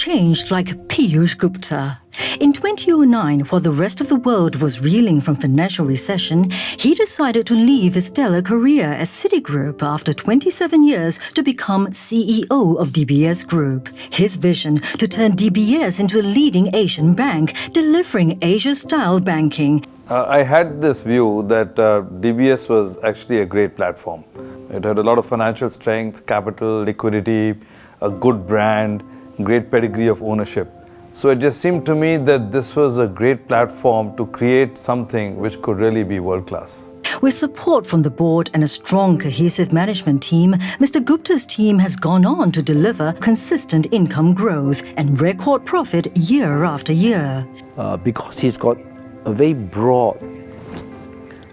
changed like Piyush Gupta. In 2009, while the rest of the world was reeling from financial recession, he decided to leave his stellar career at Citigroup after 27 years to become CEO of DBS Group. His vision to turn DBS into a leading Asian bank, delivering Asia-style banking. I had this view that DBS was actually a great platform. It had a lot of financial strength, capital, liquidity, a good brand, great pedigree of ownership. So it just seemed to me that this was a great platform to create something which could really be world-class. With support from the board and a strong, cohesive management team, Mr. Gupta's team has gone on to deliver consistent income growth and record profit year after year. Because he's got a very broad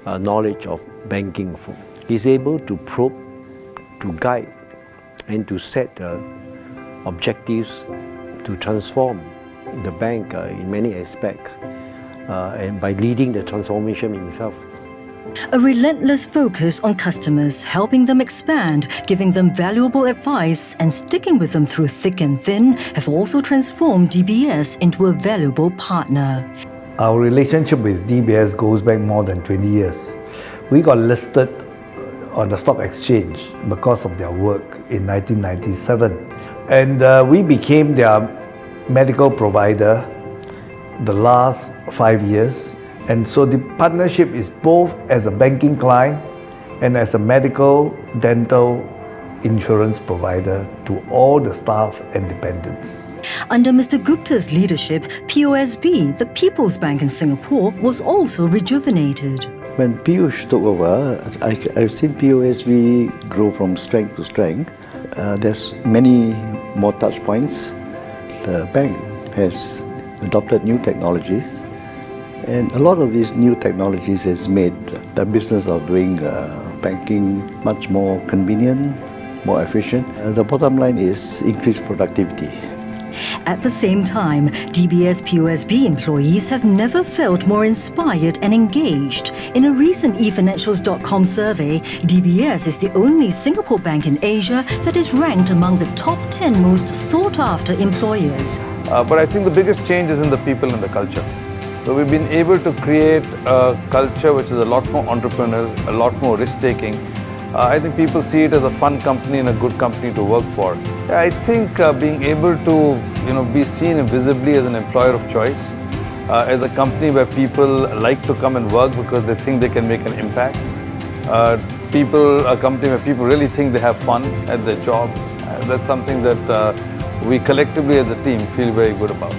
knowledge of banking, he's able to probe, to guide, and to set objectives to transform the bank in many aspects, and by leading the transformation himself. A relentless focus on customers, helping them expand, giving them valuable advice, and sticking with them through thick and thin have also transformed DBS into a valuable partner. Our relationship with DBS goes back more than 20 years. We got listed on the stock exchange because of their work in 1997. And we became their medical provider the last 5 years. And so the partnership is both as a banking client and as a medical, dental insurance provider to all the staff and dependents. Under Mr. Gupta's leadership, POSB, the People's Bank in Singapore, was also rejuvenated. When Piyush took over, I've seen POSB grow from strength to strength. There's many more touch points. The bank has adopted new technologies, and a lot of these new technologies has made the business of doing banking much more convenient, more efficient. The bottom line is increased productivity. At the same time, DBS POSB employees have never felt more inspired and engaged. In a recent eFinancials.com survey, DBS is the only Singapore bank in Asia that is ranked among the top 10 most sought-after employers. But I think the biggest change is in the people and the culture. So we've been able to create a culture which is a lot more entrepreneurial, a lot more risk-taking. I think people see it as a fun company and a good company to work for. I think being able to be seen visibly as an employer of choice, as a company where people like to come and work because they think they can make an impact. A company where people really think they have fun at their job. That's something that we collectively as a team feel very good about.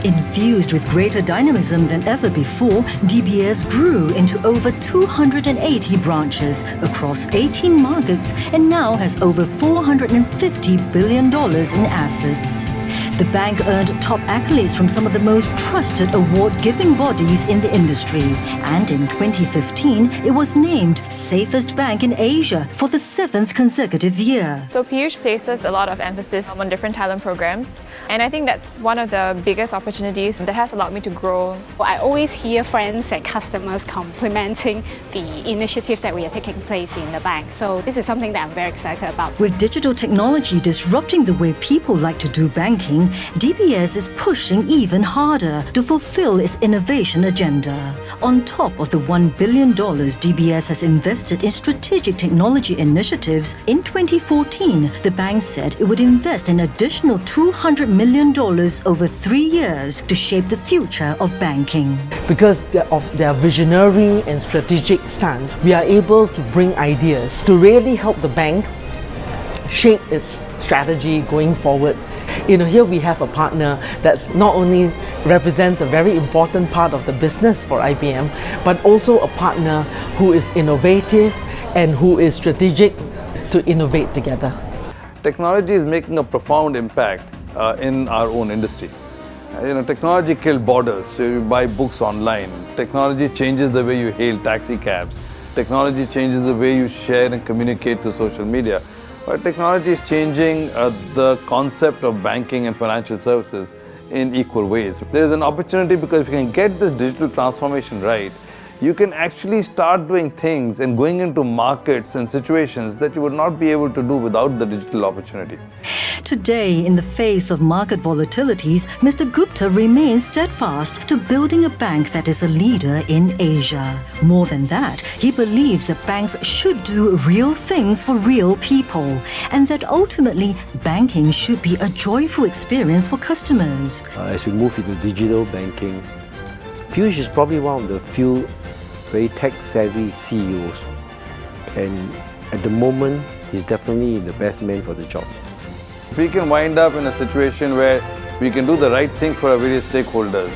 Infused with greater dynamism than ever before, DBS grew into over 280 branches across 18 markets and now has over $450 billion in assets. The bank earned top accolades from some of the most trusted award-giving bodies in the industry. And in 2015, it was named Safest Bank in Asia for the 7th consecutive year. So Piyush places a lot of emphasis on different talent programs. And I think that's one of the biggest opportunities that has allowed me to grow. I always hear friends and customers complimenting the initiatives that we are taking place in the bank. So this is something that I'm very excited about. With digital technology disrupting the way people like to do banking, DBS is pushing even harder to fulfill its innovation agenda. On top of the $1 billion DBS has invested in strategic technology initiatives, in 2014, the bank said it would invest an additional $200 million over 3 years to shape the future of banking. Because of their visionary and strategic stance, we are able to bring ideas to really help the bank shape its strategy going forward. Here we have a partner that's not only represents a very important part of the business for IBM, but also a partner who is innovative and who is strategic to innovate together. Technology is making a profound impact in our own industry. Technology killed borders. So you buy books online. Technology changes the way you hail taxi cabs. Technology changes the way you share and communicate through social media. But technology is changing the concept of banking and financial services in equal ways. There is an opportunity because if you can get this digital transformation right, you can actually start doing things and going into markets and situations that you would not be able to do without the digital opportunity. Today, in the face of market volatilities, Mr. Gupta remains steadfast to building a bank that is a leader in Asia. More than that, he believes that banks should do real things for real people, and that ultimately banking should be a joyful experience for customers. As we move into digital banking, Piyush is probably one of the few very tech-savvy CEOs, and at the moment, he's definitely the best man for the job. If we can wind up in a situation where we can do the right thing for our various stakeholders,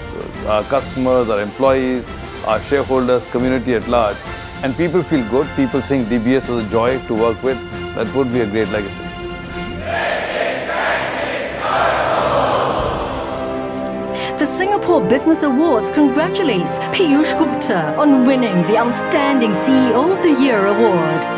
our customers, our employees, our shareholders, community at large, and people feel good, people think DBS is a joy to work with, that would be a great legacy. The Singapore Business Awards congratulates Piyush Gupta on winning the Outstanding CEO of the Year award.